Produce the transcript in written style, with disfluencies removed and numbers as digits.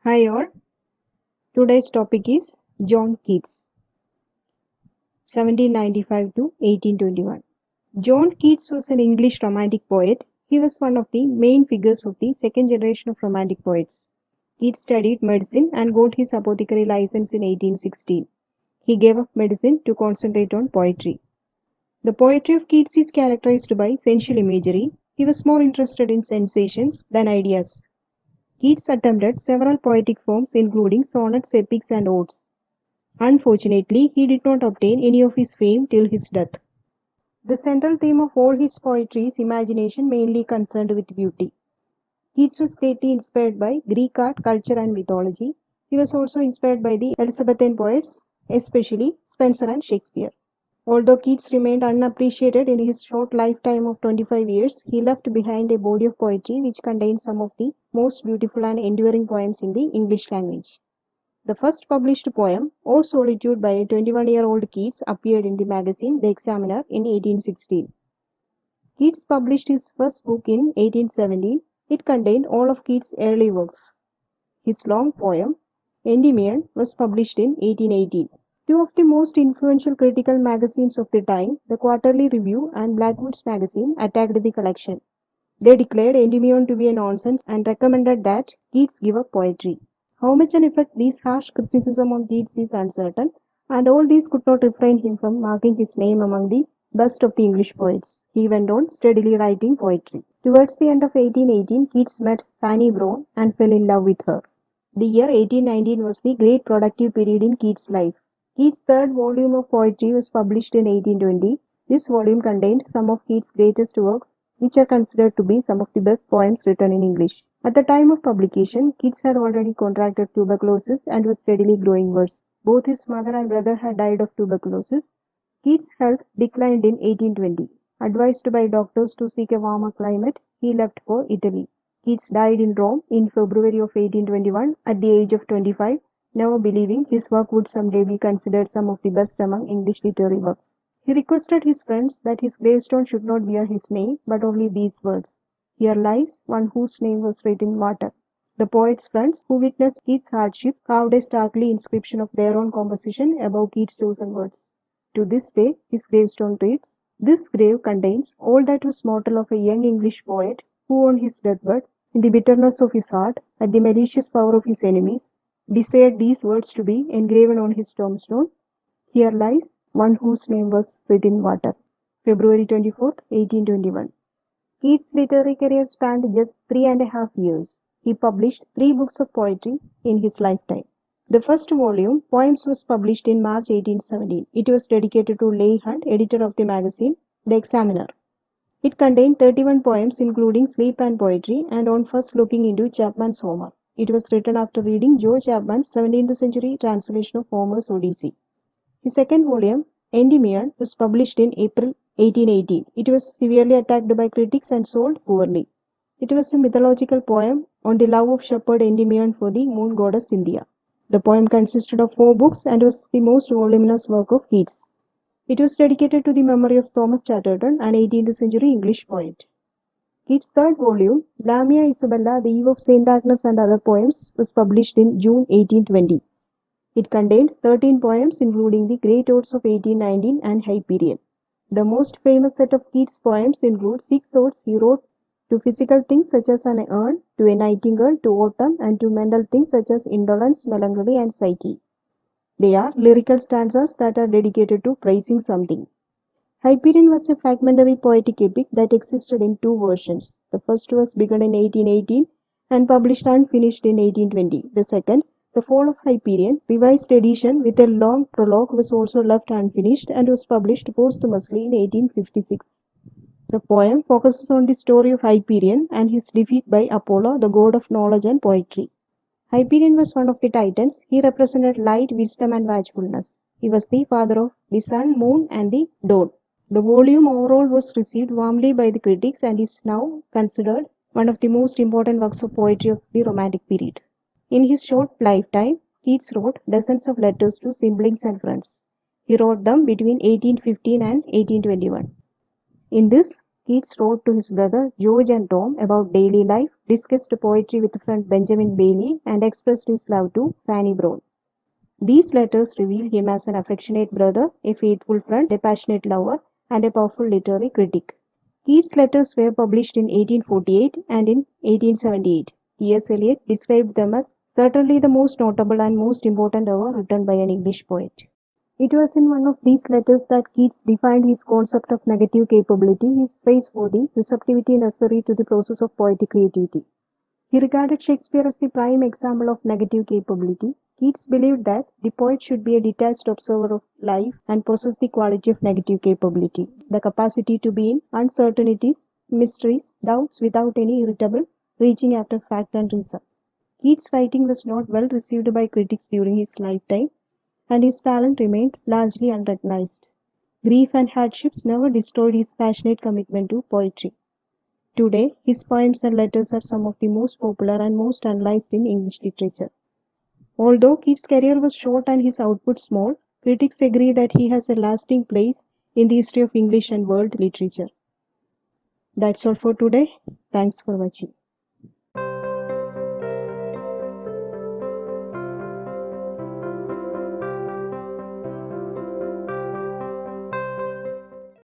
Hi all. Today's topic is John Keats, 1795 to 1821. John Keats was an English romantic poet. He was one of the main figures of the second generation of romantic poets. Keats studied medicine and got his apothecary license in 1816. He gave up medicine to concentrate on poetry. The poetry of Keats is characterized by sensual imagery. He was more interested in sensations than ideas. Keats attempted several poetic forms including sonnets, epics and odes. Unfortunately, he did not obtain any of his fame till his death. The central theme of all his poetry is imagination mainly concerned with beauty. Keats was greatly inspired by Greek art, culture and mythology. He was also inspired by the Elizabethan poets, especially Spenser and Shakespeare. Although Keats remained unappreciated in his short lifetime of 25 years, he left behind a body of poetry which contains some of the most beautiful and enduring poems in the English language. The first published poem, O Solitude by a 21-year-old Keats, appeared in the magazine The Examiner in 1816. Keats published his first book in 1817. It contained all of Keats' early works. His long poem, Endymion, was published in 1818. Two of the most influential critical magazines of the time, the Quarterly Review and Blackwood's Magazine, attacked the collection. They declared Endymion to be a nonsense and recommended that Keats give up poetry. How much an effect these harsh criticism on Keats is uncertain, and all these could not refrain him from marking his name among the best of the English poets. He went on steadily writing poetry. Towards the end of 1818, Keats met Fanny Brawne and fell in love with her. The year 1819 was the great productive period in Keats' life. Keats' third volume of poetry was published in 1820. This volume contained some of Keats' greatest works, which are considered to be some of the best poems written in English. At the time of publication, Keats had already contracted tuberculosis and was steadily growing worse. Both his mother and brother had died of tuberculosis. Keats' health declined in 1820. Advised by doctors to seek a warmer climate, he left for Italy. Keats died in Rome in February of 1821 at the age of 25, never believing his work would someday be considered some of the best among English literary works. He requested his friends that his gravestone should not bear his name, but only these words: "Here lies one whose name was written in water." The poet's friends, who witnessed Keats' hardship, carved a startling inscription of their own composition above Keats' chosen words. To this day, his gravestone reads, "This grave contains all that was mortal of a young English poet who on his deathbed, in the bitterness of his heart, at the malicious power of his enemies, desired these words to be engraven on his tombstone: Here lies one whose name was written in water." February 24th, 1821. Keats' literary career spanned just 3.5 years. He published 3 books of poetry in his lifetime. The first volume, Poems, was published in March 1817. It was dedicated to Leigh Hunt, editor of the magazine The Examiner. It contained 31 poems including sleep and poetry, and on first looking into Chapman's Homer. It was written after reading Joe Chapman's 17th century translation of Homer's Odyssey. His second volume, Endymion, was published in April 1818. It was severely attacked by critics and sold poorly. It was a mythological poem on the love of shepherd Endymion for the moon goddess Cynthia. The poem consisted of 4 books and was the most voluminous work of Keats. It was dedicated to the memory of Thomas Chatterton, an 18th century English poet. Keats' third volume, Lamia Isabella, The Eve of St. Agnes and Other Poems, was published in June 1820. It contained 13 poems including the great odes of 1819 and Hyperion. The most famous set of Keats' poems include 6 odes he wrote to physical things such as an urn, to a nightingale, to autumn, and to mental things such as indolence, melancholy, and psyche. They are lyrical stanzas that are dedicated to praising something. Hyperion was a fragmentary poetic epic that existed in 2 versions. The first was begun in 1818 and published unfinished in 1820. The second, The Fall of Hyperion, revised edition with a long prologue, was also left unfinished and was published posthumously in 1856. The poem focuses on the story of Hyperion and his defeat by Apollo, the god of knowledge and poetry. Hyperion was one of the Titans. He represented light, wisdom, and watchfulness. He was the father of the sun, moon, and the dawn. The volume overall was received warmly by the critics and is now considered one of the most important works of poetry of the Romantic period. In his short lifetime, Keats wrote dozens of letters to siblings and friends. He wrote them between 1815 and 1821. In this, Keats wrote to his brother George and Tom about daily life, discussed poetry with friend Benjamin Bailey, and expressed his love to Fanny Brawne. These letters reveal him as an affectionate brother, a faithful friend, a passionate lover, and a powerful literary critic. Keats' letters were published in 1848 and in 1878. T.S. Eliot described them as certainly the most notable and most important ever written by an English poet. It was in one of these letters that Keats defined his concept of negative capability, his praise for the receptivity necessary to the process of poetic creativity. He regarded Shakespeare as the prime example of negative capability. Keats believed that the poet should be a detached observer of life and possess the quality of negative capability, the capacity to be in uncertainties, mysteries, doubts without any irritable reaching after fact and reason. Keats' writing was not well received by critics during his lifetime, and his talent remained largely unrecognized. Grief and hardships never destroyed his passionate commitment to poetry. Today, his poems and letters are some of the most popular and most analyzed in English literature. Although Keats' career was short and his output small, critics agree that he has a lasting place in the history of English and world literature. That's all for today. Thanks for watching.